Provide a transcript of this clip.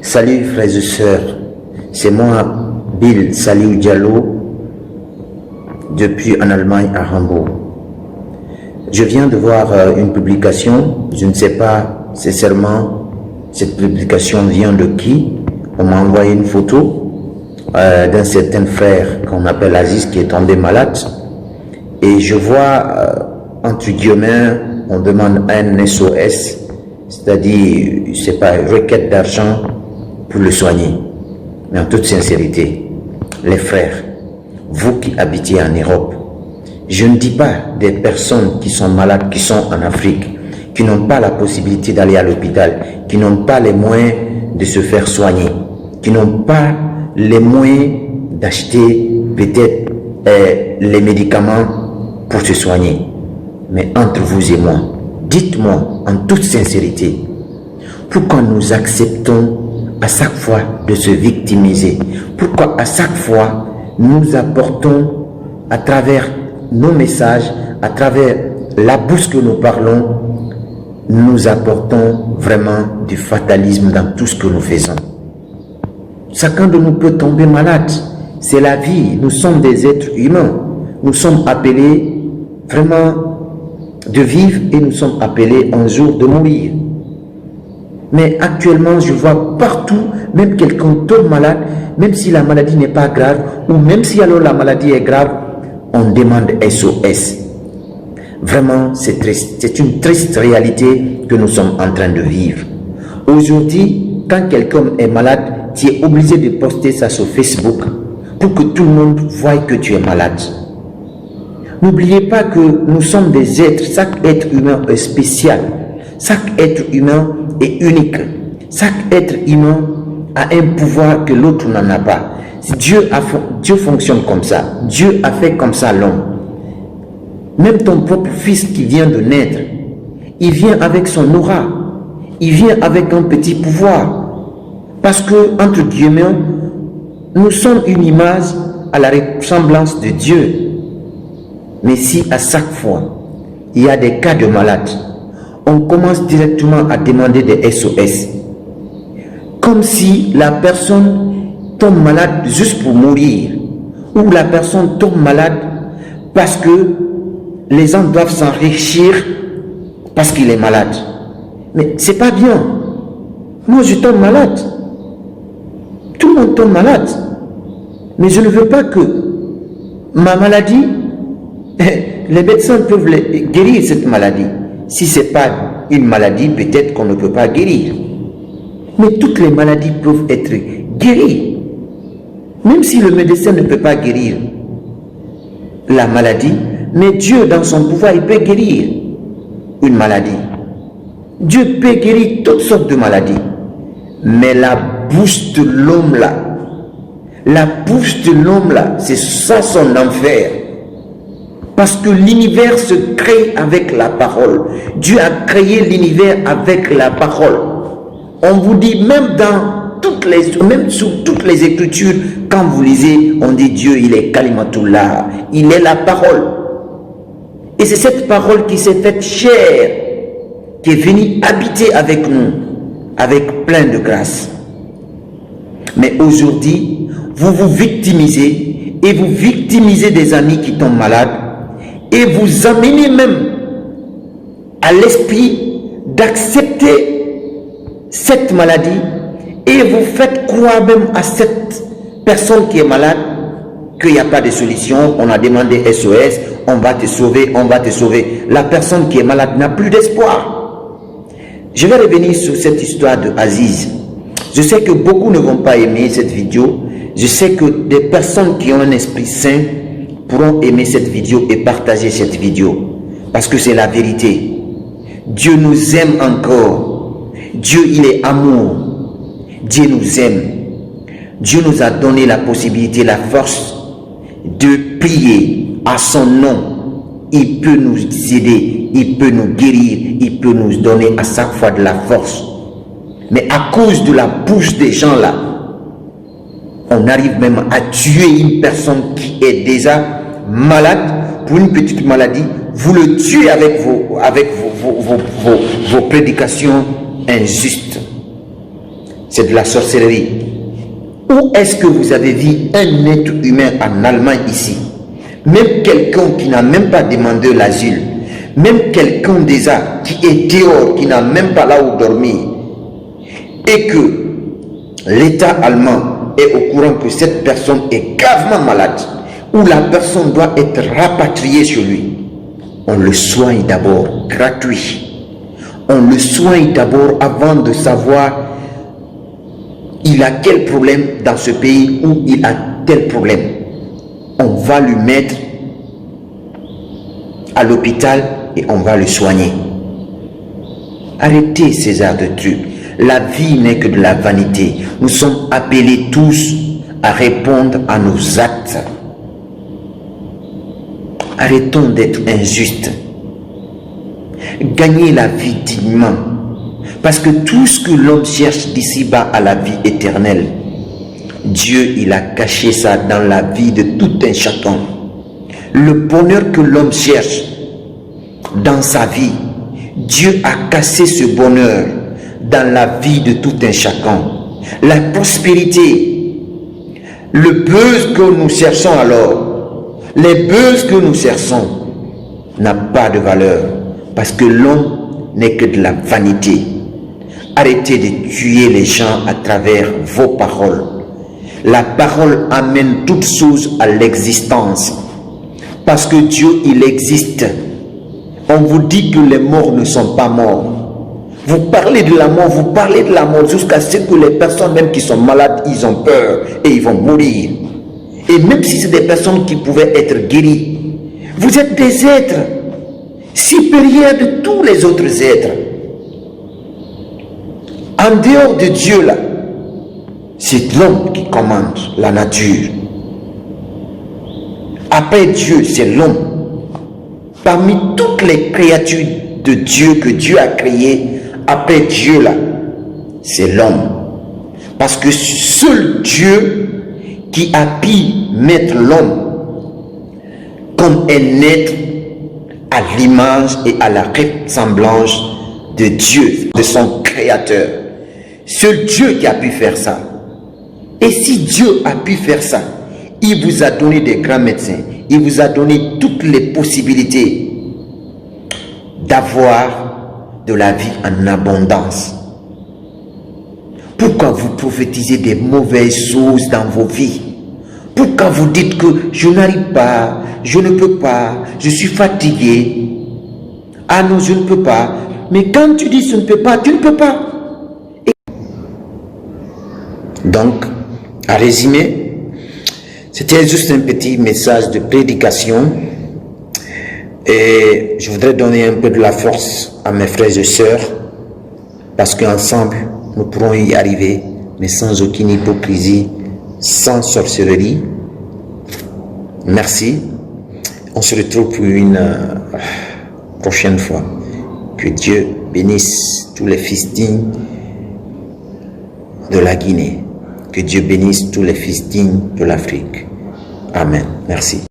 Salut frères et sœurs, c'est moi Bill Saliou Diallo depuis en Allemagne à Hambourg. Je viens de voir une publication, je ne sais pas sincèrement cette publication vient de qui. On m'a envoyé une photo d'un certain frère qu'on appelle Aziz qui est tombé malade et je vois entre guillemets on demande un SOS, c'est-à-dire c'est pas une requête d'argent pour le soigner. Mais en toute sincérité, les frères, vous qui habitez en Europe, je ne dis pas des personnes qui sont malades, qui sont en Afrique, qui n'ont pas la possibilité d'aller à l'hôpital, qui n'ont pas les moyens de se faire soigner, qui n'ont pas les moyens d'acheter peut-être les médicaments pour se soigner. Mais entre vous et moi, dites-moi en toute sincérité, pourquoi nous acceptons à chaque fois de se victimiser? Pourquoi à chaque fois nous apportons à travers nos messages, à travers la bouche que nous parlons, nous apportons vraiment du fatalisme dans tout ce que nous faisons? Chacun de nous peut tomber malade. C'est la vie. Nous sommes des êtres humains. Nous sommes appelés vraiment de vivre et nous sommes appelés un jour de mourir. Mais actuellement, je vois partout, même quelqu'un tombe malade, même si la maladie n'est pas grave, ou même si alors la maladie est grave, on demande SOS. Vraiment, c'est triste. C'est une triste réalité que nous sommes en train de vivre. Aujourd'hui, quand quelqu'un est malade, tu es obligé de poster ça sur Facebook pour que tout le monde voie que tu es malade. N'oubliez pas que nous sommes des êtres, chaque être humain est spécial. Chaque être humain est unique. Chaque être humain a un pouvoir que l'autre n'en a pas. Dieu fonctionne comme ça. Dieu a fait comme ça l'homme. Même ton propre fils qui vient de naître, il vient avec son aura. Il vient avec un petit pouvoir. Parce que, entre guillemets, nous sommes une image à la ressemblance de Dieu. Mais si à chaque fois, il y a des cas de malades, on commence directement à demander des SOS. Comme si la personne tombe malade juste pour mourir. Ou la personne tombe malade parce que les gens doivent s'enrichir parce qu'il est malade. Mais c'est pas bien. Moi, je tombe malade. Tout le monde tombe malade. Mais je ne veux pas que ma maladie, les médecins peuvent guérir cette maladie. Si ce n'est pas une maladie, peut-être qu'on ne peut pas guérir. Mais toutes les maladies peuvent être guéries. Même si le médecin ne peut pas guérir la maladie, mais Dieu, dans son pouvoir, il peut guérir une maladie. Dieu peut guérir toutes sortes de maladies. Mais la bouche de l'homme là, c'est ça son enfer. Parce que l'univers se crée avec la parole. Dieu a créé l'univers avec la parole. On vous dit, même sous toutes les écritures, quand vous lisez, on dit Dieu, il est Kalimatullah, il est la parole. Et c'est cette parole qui s'est faite chair, qui est venue habiter avec nous, avec plein de grâce. Mais aujourd'hui, vous vous victimisez et vous victimisez des amis qui tombent malades et vous amenez même à l'esprit d'accepter cette maladie et vous faites croire même à cette personne qui est malade qu'il n'y a pas de solution, on a demandé SOS, on va te sauver, on va te sauver. La personne qui est malade n'a plus d'espoir. Je vais revenir sur cette histoire de Aziz. Je sais que beaucoup ne vont pas aimer cette vidéo. Je sais que des personnes qui ont un esprit sain pourront aimer cette vidéo et partager cette vidéo. Parce que c'est la vérité. Dieu nous aime encore. Dieu, il est amour. Dieu nous aime. Dieu nous a donné la possibilité, la force de prier à son nom. Il peut nous aider, il peut nous guérir, il peut nous donner à chaque fois de la force. Mais à cause de la bouche des gens là, on arrive même à tuer une personne qui est déjà malade pour une petite maladie. Vous le tuez avec vos prédications injustes. c'est de la sorcellerie. Où est-ce que vous avez vu un être humain en Allemagne ici? Même quelqu'un qui n'a même pas demandé l'asile, même quelqu'un déjà qui est dehors, qui n'a même pas là où dormir, et que l'État allemand est au courant que cette personne est gravement malade, où la personne doit être rapatriée chez lui, on le soigne d'abord, gratuit. On le soigne d'abord avant de savoir il a quel problème dans ce pays ou il a tel problème. On va lui mettre à l'hôpital et on va le soigner. Arrêtez ces arts de trucs. La vie n'est que de la vanité. Nous sommes appelés tous à répondre à nos actes. Arrêtons d'être injustes. Gagnez la vie dignement. Parce que tout ce que l'homme cherche d'ici-bas à la vie éternelle, Dieu, il a caché ça dans la vie de tout un chacun. Le bonheur que l'homme cherche dans sa vie, Dieu a cassé ce bonheur dans la vie de tout un chacun. La prospérité, le buzz que nous cherchons alors, les buzz que nous cherchons n'a pas de valeur parce que l'homme n'est que de la vanité. Arrêtez de tuer les gens à travers vos paroles. La parole amène toutes choses à l'existence. Parce que Dieu, il existe. On vous dit que les morts ne sont pas morts. Vous parlez de la mort, vous parlez de la mort jusqu'à ce que les personnes même qui sont malades, ils ont peur et ils vont mourir. Et même si c'est des personnes qui pouvaient être guéries, vous êtes des êtres supérieurs de tous les autres êtres. En dehors de Dieu là, c'est l'homme qui commande la nature. Après Dieu, c'est l'homme. Parmi toutes les créatures de Dieu que Dieu a créées, après Dieu là, c'est l'homme. Parce que seul Dieu qui a pu mettre l'homme comme un être à l'image et à la ressemblance de Dieu, de son créateur. Seul Dieu qui a pu faire ça. Et si Dieu a pu faire ça, il vous a donné des grands médecins, il vous a donné toutes les possibilités d'avoir de la vie en abondance. Pourquoi vous prophétisez des mauvaises choses dans vos vies? Pourquoi vous dites que je n'arrive pas, je ne peux pas, je suis fatigué? Ah non, je ne peux pas. Mais quand tu dis je ne peux pas, tu ne peux pas. Donc, à résumer, c'était juste un petit message de prédication et je voudrais donner un peu de la force à mes frères et sœurs parce qu'ensemble, nous pourrons y arriver, mais sans aucune hypocrisie, sans sorcellerie. Merci. On se retrouve pour une prochaine fois. Que Dieu bénisse tous les fils dignes de la Guinée. Que Dieu bénisse tous les fils dignes de l'Afrique. Amen. Merci.